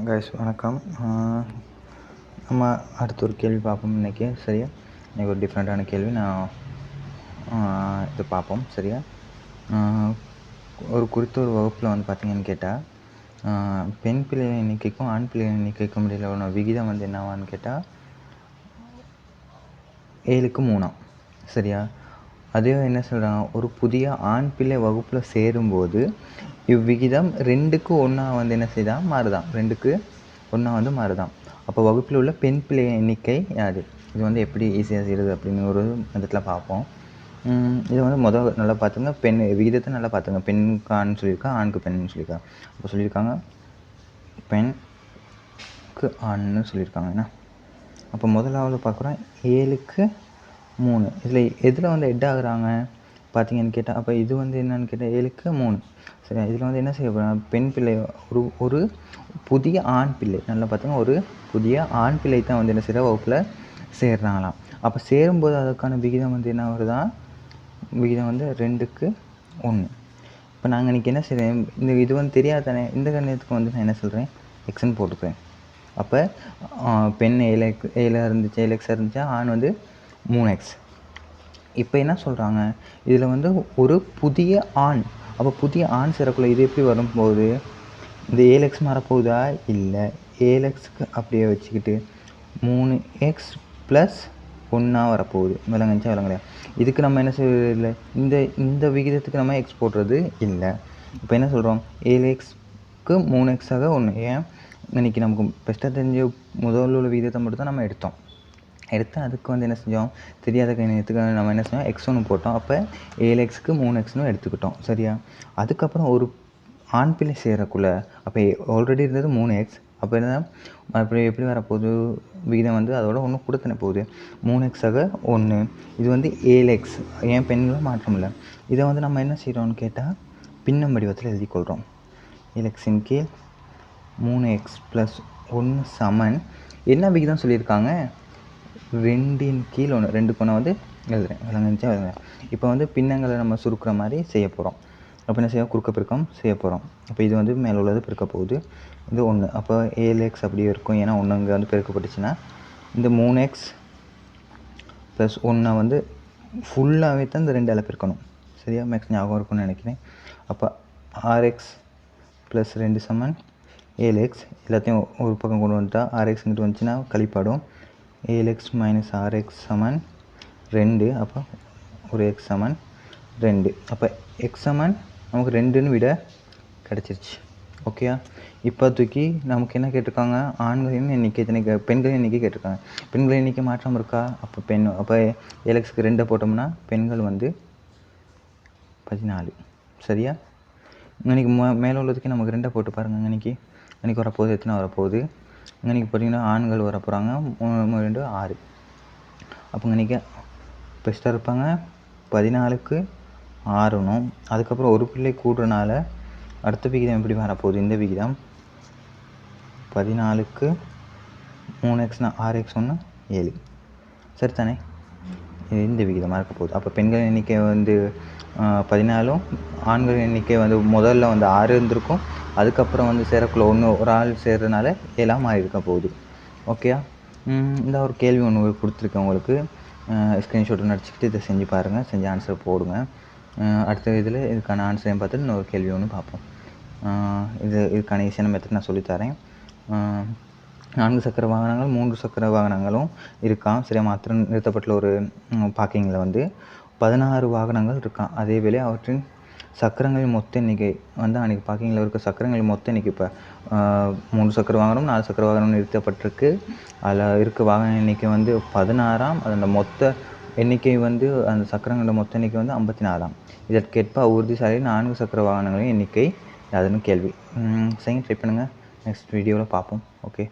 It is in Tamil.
கைஸ் வணக்கம். நம்ம அடுத்த ஒரு கேள்வி பார்ப்போம் இன்றைக்கி. சரியா, இன்றைக்கி ஒரு டிஃப்ரெண்ட்டான கேள்வி இது பார்ப்போம். சரியா, ஒரு குறித்த ஒரு வகுப்பில் வந்து பார்த்திங்கன்னு கேட்டால் பெண் பிள்ளை எண்ணிக்கைக்கும் ஆண் பிள்ளை எண்ணிக்கைக்கும் இடையில் உள்ள விகிதம் வந்து என்னவான்னு கேட்டால் 7:3. சரியா, அதே என்ன சொல்கிறாங்க, ஒரு புதிய ஆண் பிள்ளை வகுப்பில் சேரும்போது இவ்விகிதம் 2:1 வந்து என்ன செய்தான் மாறுதான், 2:1 வந்து மாறுதான். அப்போ வகுப்பில் உள்ள பெண் பிள்ளை எண்ணிக்கை யாது? இது வந்து எப்படி ஈஸியாக செய்கிறது அப்படின்னு ஒரு விதத்தில் பார்ப்போம். இதை வந்து நல்லா பார்த்துங்க, பெண் விகிதத்தை நல்லா பார்த்துங்க. பெண்ணுக்கு ஆண் சொல்லியிருக்கா, ஆணுக்கு பெண்ணுன்னு சொல்லியிருக்காங்க. அப்போ சொல்லியிருக்காங்க பெண்க்கு ஆண்னு சொல்லியிருக்காங்க. என்ன அப்போ முதலாவது பார்க்குறோம் 7:3. இதில் எதில் வந்து ஹெட் ஆகுறாங்க பார்த்தீங்கன்னு கேட்டால், அப்போ இது வந்து என்னென்னு கேட்டால் 7:3. சரி, இதில் வந்து என்ன செய்ய போகிறாங்க, பெண் பிள்ளை ஒரு புதிய ஆண் பிள்ளை, நல்லா பார்த்துங்க, ஒரு புதிய ஆண் பிள்ளை தான் வந்து என்ன செய்கிற வகுப்பில் சேர்றாங்களாம். அப்போ சேரும்போது அதுக்கான விகிதம் வந்து என்ன வருதா, விகிதம் வந்து 2:1. இப்போ நாங்கள் இன்றைக்கி என்ன செய்கிறேன், இது வந்து தெரியாது தானே, இந்த கணிதத்துக்கு வந்து நான் என்ன சொல்கிறேன், எக்ஸ்ன்னு போட்டுக்கிறேன். அப்போ பெண் 7 இருந்துச்சு, 7x இருந்துச்சா, ஆண் வந்து 3x. இப்போ என்ன சொல்கிறாங்க, இதில் வந்து ஒரு புதிய ஆண், அப்போ புதிய ஆண் சேரக்குள்ள இது எப்படி வரும்போது இந்த 7x மாறப்போகுதா, இல்லை 7xக்கு அப்படியே வச்சுக்கிட்டு 3x + 1 வரப்போகுது. விளங்குச்சா விளங்கலையா? இதுக்கு நம்ம என்ன செய்வது இல்லை, இந்த விகிதத்துக்கு நம்ம எக்ஸ் போடுறது இல்லை. இப்போ என்ன சொல்கிறோம், 7xக்கு 3x 1. ஏன், இன்றைக்கி நமக்கு பெஸ்ட்டாக தெரிஞ்ச முதல்ல உள்ள விகிதத்தை மட்டும் தான் நம்ம எடுத்து அதுக்கு வந்து என்ன செஞ்சோம், தெரியாத கணிதத்துக்கு நம்ம என்ன செஞ்சோம், x1 போட்டோம். அப்போ 7xக்கு 3xன்னு எடுத்துக்கிட்டோம். சரியா, அதுக்கப்புறம் ஒரு ஆண் பிள்ளை சேரக்குள்ள அப்போ ஆல்ரெடி இருந்தது 3x. அப்போ என்ன அப்படி எப்படி வரப்போகுது, விகிதம் வந்து அதோட ஒன்று கொடுத்தன போகுது, 3x 1. இது வந்து 7x. ஏன் பெண்களும் மாற்றம் இல்லை. இதை வந்து நம்ம என்ன செய்கிறோம்னு கேட்டால் பின்னம் வடிவத்தில் எழுதிக்கொள்கிறோம். 7x கீழ் 3x + 1 சமன் என்ன விகிதம் சொல்லியிருக்காங்க, 2 1. 2 வந்து எழுதுறேன். விளங்குச்சா எழுதுறேன். இப்போ வந்து பின்னங்களை நம்ம சுருக்கிற மாதிரி செய்ய போகிறோம். அப்போ என்ன செய்ய, குறுக்க பெருக்கம் செய்ய போகிறோம். அப்போ இது வந்து மேலே உள்ளது பெருக்க போகுது, இது 1. அப்போ 7x அப்படியே இருக்கும், ஏன்னா 1 இங்கே வந்து பெருக்கப்பட்டுச்சுன்னா இந்த 3x + 1 வந்து ஃபுல்லாகவே தான் இந்த 2 பெருக்கணும். சரியா, மேக்ஸ் ஞாபகம் இருக்கும்னு நினைக்கிறேன். அப்போ 6x + 2 சமன் 7x. எல்லாத்தையும் ஒரு பக்கம் கொண்டு வந்துட்டா 6x இங்கிட்டு வந்துச்சுன்னா கழிப்பாடும். 7x - 6x சமன் 2. அப்போ ஒரு x சமன் 2. அப்போ x சமன் நமக்கு 2ன்னு விட கிடச்சிருச்சு. ஓகேயா, இப்போ தூக்கி நமக்கு என்ன கேட்டிருக்காங்க, ஆண்களின் எண்ணிக்கை பெண்களின் எண்ணிக்கை கேட்டிருக்காங்க. பெண்களின் எண்ணிக்கை மாற்றம் இருக்கா, அப்போ 7xக்கு 2 போட்டோம்னா பெண்கள் வந்து 14. சரியா, இன்றைக்கி மேலே உள்ளதுக்கு நமக்கு 2 போட்டு பாருங்கள். இன்றைக்கி வரப்போகுது, எத்தனை வரப்போகுது, இன்றைக்கி பார்த்தீங்கன்னா ஆண்கள் வர போகிறாங்க 3 2 6. அப்போ இன்றைக்கி பெஸ்ட்டாக இருப்பாங்க 14க்கு 6னும். அதுக்கப்புறம் ஒரு பிள்ளை கூடுறனால அடுத்த விகிதம் எப்படி வரப்போகுது, இந்த விகிதம் 14க்கு 3x 6x 1 7. சரித்தானே, இந்த விகிதமாக இருக்க போகுது. அப்போ பெண்கள் எண்ணிக்கை வந்து 14ம், ஆண்கள் எண்ணிக்கை வந்து முதல்ல வந்து 6 இருந்திருக்கும். அதுக்கப்புறம் வந்து சேரக்குள்ள ஒரு ஆள் சேர்றதுனால 7 மாறி இருக்க போகுது. ஓகேயா, இந்த ஒரு கேள்வி ஒன்று கொடுத்துருக்கேன் உங்களுக்கு. ஸ்க்ரீன்ஷாட் ஒன்று அடிச்சுக்கிட்டு இதை செஞ்சு பாருங்கள், செஞ்சு ஆன்சர் போடுங்க. அடுத்த இதில் இதுக்கான ஆன்சரையும் பார்த்துட்டு இன்னொரு கேள்வி ஒன்று பார்ப்போம். இதுக்கான ஈஸியான மெத்தட் நான் சொல்லித்தரேன். 4 சக்கர வாகனங்கள் 3 சக்கர வாகனங்களும் இருக்கான். சரியா, மாத்திரம் நிறுத்தப்பட்டுள்ள ஒரு பார்க்கிங்கில் வந்து 16 வாகனங்கள் இருக்கான். அதே வேளை அவற்றின் சக்கரங்களின் மொத்த எண்ணிக்கை வந்து அன்றைக்கி பார்க்கிங்கில் இருக்க சக்கரங்களின் மொத்த எண்ணிக்கை இப்போ 3 சக்கர வாகனம் 4 சக்கர வாகனம் நிறுத்தப்பட்டிருக்கு. அதில் இருக்க வாகன எண்ணிக்கை வந்து 16ஆம். அந்த மொத்த எண்ணிக்கை வந்து அந்த சக்கரங்களோட மொத்த எண்ணிக்கை வந்து 54ஆம். இதற்கேற்ப உறுதிசாலி 4 சக்கர வாகனங்களின் எண்ணிக்கை அதுன்னு கேள்வி. சரிங்க, ட்ரை பண்ணுங்கள். நெக்ஸ்ட் வீடியோவில் பார்ப்போம். ஓகே.